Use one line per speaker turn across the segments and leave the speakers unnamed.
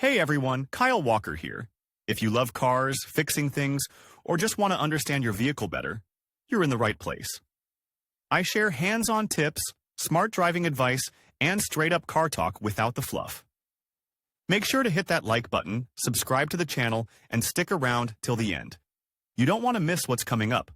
Hey everyone, Kyle Walker here. If you love cars, fixing things, or just want to understand your vehicle better, you're in the right place. I share hands-on tips, smart driving advice, and straight-up car talk without the fluff. Make sure to hit that like button, subscribe to the channel, and stick around till the end. You don't want to miss what's coming up.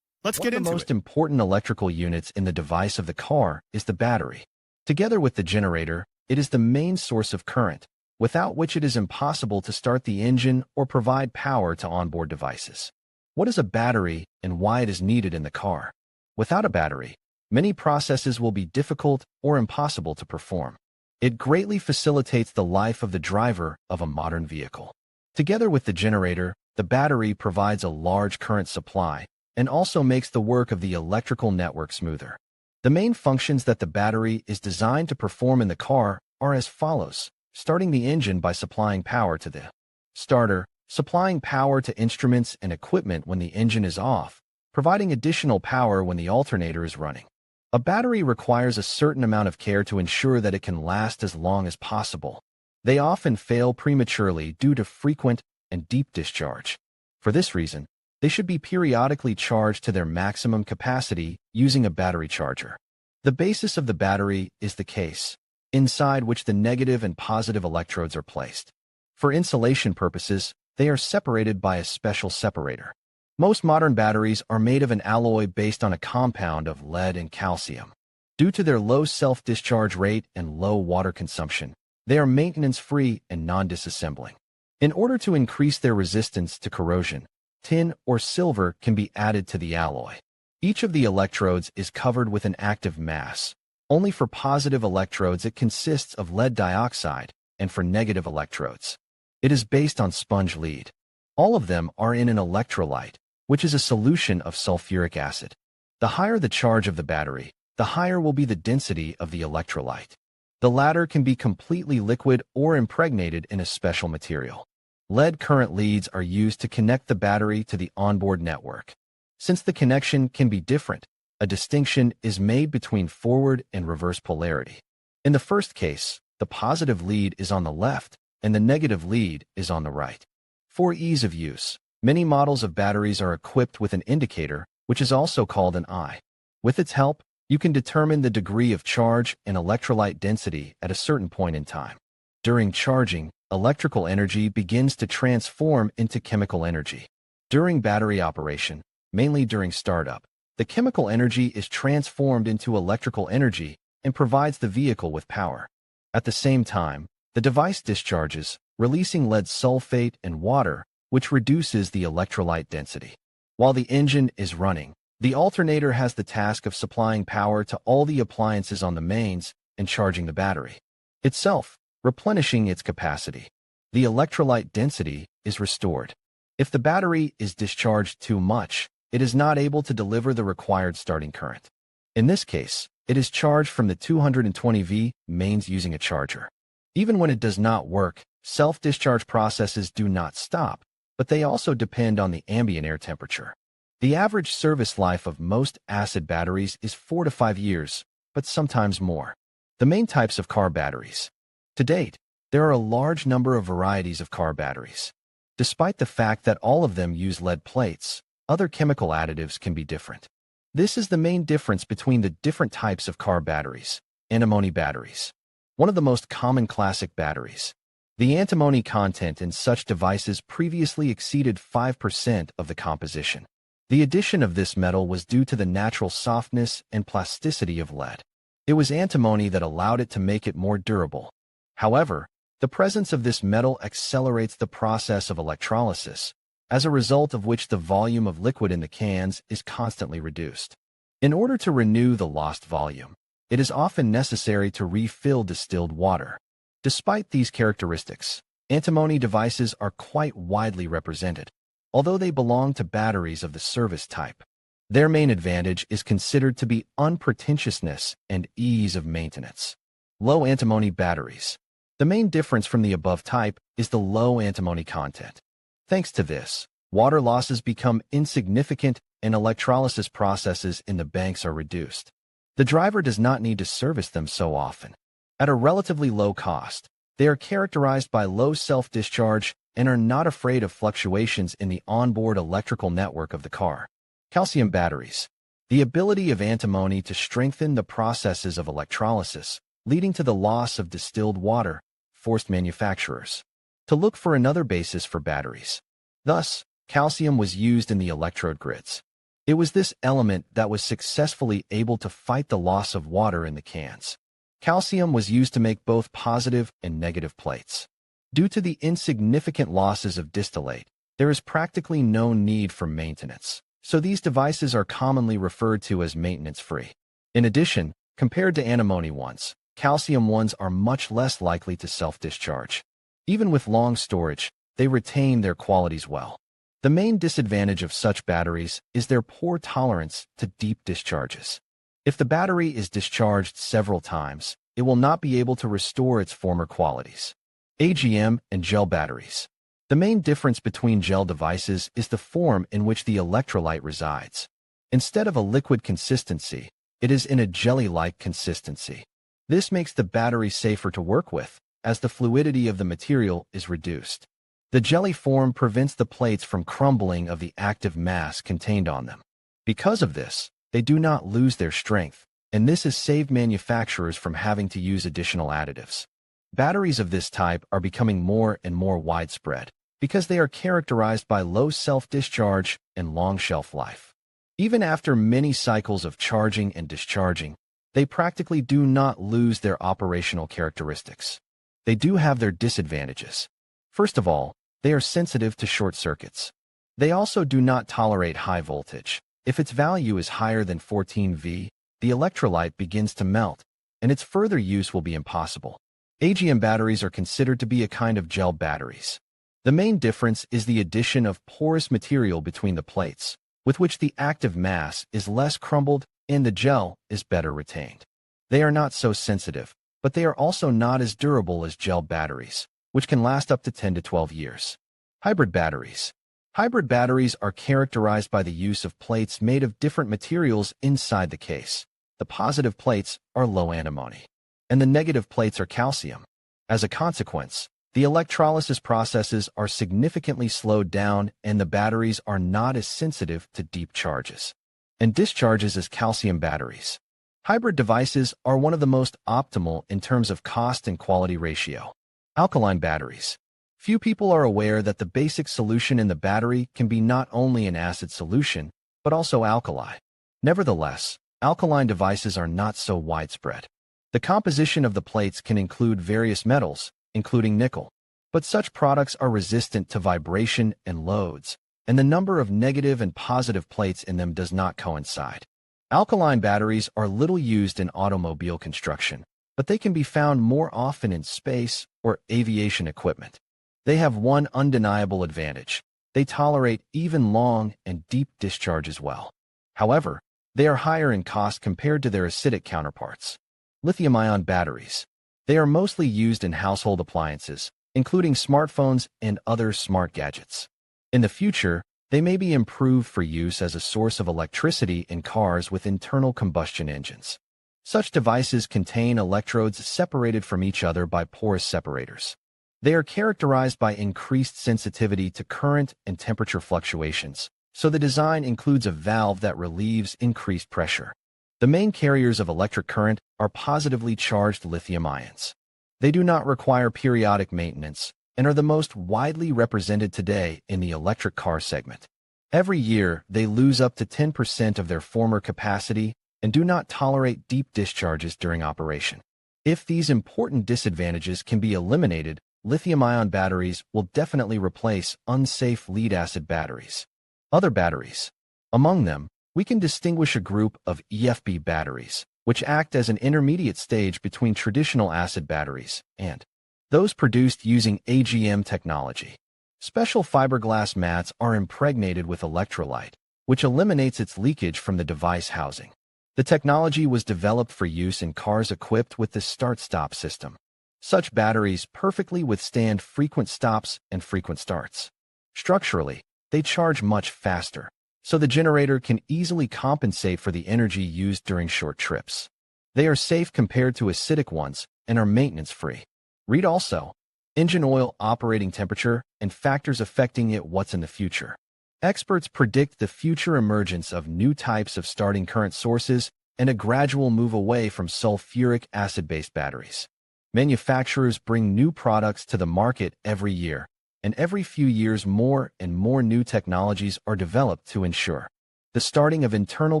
Let's get into it.
One of the most important electrical units in the device of the car is the battery. Together with the generator, it is the main source of current, without which it is impossible to start the engine or provide power to onboard devices. What is a battery and why it is needed in the car? Without a battery, many processes will be difficult or impossible to perform. It greatly facilitates the life of the driver of a modern vehicle. Together with the generator, the battery provides a large current supply and also makes the work of the electrical network smoother. The main functions that the battery is designed to perform in the car are as follows. Starting the engine by supplying power to the starter, supplying power to instruments and equipment when the engine is off, providing additional power when the alternator is running. A battery requires a certain amount of care to ensure that it can last as long as possible. They often fail prematurely due to frequent and deep discharge. For this reason, they should be periodically charged to their maximum capacity using a battery charger. The basis of the battery is the case, inside which the negative and positive electrodes are placed. For insulation purposes, they are separated by a special separator. Most modern batteries are made of an alloy based on a compound of lead and calcium. Due to their low self-discharge rate and low water consumption, they are maintenance-free and non-disassembling. In order to increase their resistance to corrosion, tin or silver can be added to the alloy. Each of the electrodes is covered with an active mass. Only for positive electrodes it consists of lead dioxide, and for negative electrodes, it is based on sponge lead. All of them are in an electrolyte, which is a solution of sulfuric acid. The higher the charge of the battery, the higher will be the density of the electrolyte. The latter can be completely liquid or impregnated in a special material. Lead current leads are used to connect the battery to the onboard network. Since the connection can be different, a distinction is made between forward and reverse polarity. In the first case, the positive lead is on the left and the negative lead is on the right. For ease of use, many models of batteries are equipped with an indicator, which is also called an eye. With its help, you can determine the degree of charge and electrolyte density at a certain point in time. During charging, electrical energy begins to transform into chemical energy. During battery operation, mainly during startup, the chemical energy is transformed into electrical energy and provides the vehicle with power. At the same time, the device discharges, releasing lead sulfate and water, which reduces the electrolyte density. While the engine is running, the alternator has the task of supplying power to all the appliances on the mains and charging the battery itself, replenishing its capacity. The electrolyte density is restored. If the battery is discharged too much, it is not able to deliver the required starting current. In this case, it is charged from the 220V mains using a charger. Even when it does not work, self-discharge processes do not stop, but they also depend on the ambient air temperature. The average service life of most acid batteries is 4 to 5 years, but sometimes more. The main types of car batteries. To date, there are a large number of varieties of car batteries. Despite the fact that all of them use lead plates, other chemical additives can be different. This is the main difference between the different types of car batteries. Antimony batteries. One of the most common classic batteries. The antimony content in such devices previously exceeded 5% of the composition. The addition of this metal was due to the natural softness and plasticity of lead. It was antimony that allowed it to make it more durable. However, the presence of this metal accelerates the process of electrolysis, as a result of which the volume of liquid in the cans is constantly reduced. In order to renew the lost volume, it is often necessary to refill distilled water. Despite these characteristics, antimony devices are quite widely represented, although they belong to batteries of the service type. Their main advantage is considered to be unpretentiousness and ease of maintenance. Low antimony batteries. The main difference from the above type is the low antimony content. Thanks to this, water losses become insignificant and electrolysis processes in the banks are reduced. The driver does not need to service them so often. At a relatively low cost, They are characterized by low self-discharge and are not afraid of fluctuations in the onboard electrical network of the car. Calcium batteries. The ability of antimony to strengthen the processes of electrolysis, leading to the loss of distilled water, forced manufacturers to look for another basis for batteries. Thus, calcium was used in the electrode grids. It was this element that was successfully able to fight the loss of water in the cans. Calcium was used to make both positive and negative plates. Due to the insignificant losses of distillate, there is practically no need for maintenance, so these devices are commonly referred to as maintenance-free. In addition, compared to antimony ones, calcium ones are much less likely to self-discharge. Even with long storage, they retain their qualities well. The main disadvantage of such batteries is their poor tolerance to deep discharges. If the battery is discharged several times, it will not be able to restore its former qualities. AGM and gel batteries. The main difference between gel devices is the form in which the electrolyte resides. Instead of a liquid consistency, it is in a jelly-like consistency. This makes the battery safer to work with, as the fluidity of the material is reduced. The jelly form prevents the plates from crumbling of the active mass contained on them. Because of this, they do not lose their strength, and this has saved manufacturers from having to use additional additives. Batteries of this type are becoming more and more widespread because they are characterized by low self-discharge and long shelf life. Even after many cycles of charging and discharging, they practically do not lose their operational characteristics. They do have their disadvantages. First of all, they are sensitive to short circuits. They also do not tolerate high voltage. If its value is higher than 14 V, the electrolyte begins to melt, and its further use will be impossible. AGM batteries are considered to be a kind of gel batteries. The main difference is the addition of porous material between the plates, with which the active mass is less crumbled and the gel is better retained. They are not so sensitive, but they are also not as durable as gel batteries, which can last up to 10 to 12 years. Hybrid batteries. Hybrid batteries are characterized by the use of plates made of different materials inside the case. The positive plates are low antimony, and the negative plates are calcium. As a consequence, the electrolysis processes are significantly slowed down and the batteries are not as sensitive to deep charges and discharges as calcium batteries. Hybrid devices are one of the most optimal in terms of cost and quality ratio. Alkaline batteries. Few people are aware that the basic solution in the battery can be not only an acid solution, but also alkali. Nevertheless, alkaline devices are not so widespread. The composition of the plates can include various metals, including nickel, but such products are resistant to vibration and loads, and the number of negative and positive plates in them does not coincide. Alkaline batteries are little used in automobile construction, but they can be found more often in space or aviation equipment. They have one undeniable advantage. They tolerate even long and deep discharges well. However, they are higher in cost compared to their acidic counterparts. Lithium-ion batteries. They are mostly used in household appliances, including smartphones and other smart gadgets. In the future, they may be improved for use as a source of electricity in cars with internal combustion engines. Such devices contain electrodes separated from each other by porous separators. They are characterized by increased sensitivity to current and temperature fluctuations, so the design includes a valve that relieves increased pressure. The main carriers of electric current are positively charged lithium ions. They do not require periodic maintenance and are the most widely represented today in the electric car segment. Every year, they lose up to 10% of their former capacity and do not tolerate deep discharges during operation. If these important disadvantages can be eliminated, lithium-ion batteries will definitely replace unsafe lead-acid batteries. Other batteries. Among them, we can distinguish a group of EFB batteries, which act as an intermediate stage between traditional acid batteries and those produced using AGM technology. Special fiberglass mats are impregnated with electrolyte, which eliminates its leakage from the device housing. The technology was developed for use in cars equipped with the start-stop system. Such batteries perfectly withstand frequent stops and frequent starts. Structurally, they charge much faster, so the generator can easily compensate for the energy used during short trips. They are safe compared to acidic ones and are maintenance-free. Read also engine oil operating temperature and factors affecting it. What's in the future? Experts predict the future emergence of new types of starting current sources and a gradual move away from sulfuric acid-based batteries. Manufacturers bring new products to the market every year, and every few years more and more new technologies are developed to ensure the starting of internal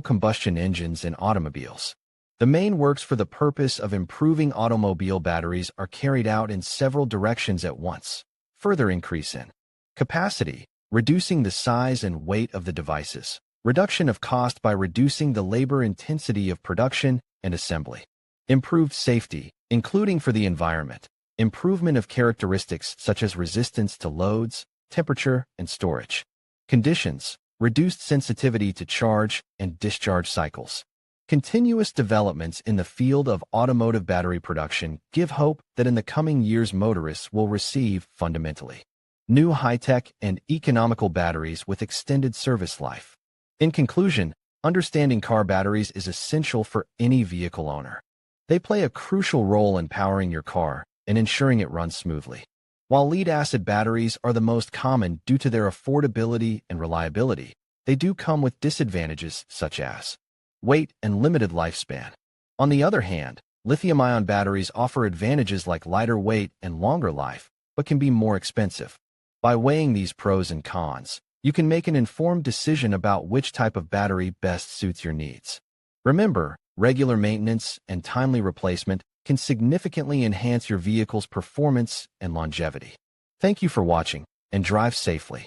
combustion engines in automobiles. The main works for the purpose of improving automobile batteries are carried out in several directions at once. Further increase in capacity, reducing the size and weight of the devices. Reduction of cost by reducing the labor intensity of production and assembly. Improved safety, including for the environment. Improvement of characteristics such as resistance to loads, temperature, and storage conditions. Reduced sensitivity to charge and discharge cycles. Continuous developments in the field of automotive battery production give hope that in the coming years motorists will receive fundamentally new high-tech and economical batteries with extended service life. In conclusion, understanding car batteries is essential for any vehicle owner. They play a crucial role in powering your car and ensuring it runs smoothly. While lead-acid batteries are the most common due to their affordability and reliability, they do come with disadvantages such as weight and limited lifespan. On the other hand, lithium-ion batteries offer advantages like lighter weight and longer life, but can be more expensive. By weighing these pros and cons, you can make an informed decision about which type of battery best suits your needs. Remember, regular maintenance and timely replacement can significantly enhance your vehicle's performance and longevity. Thank you for watching, and drive safely.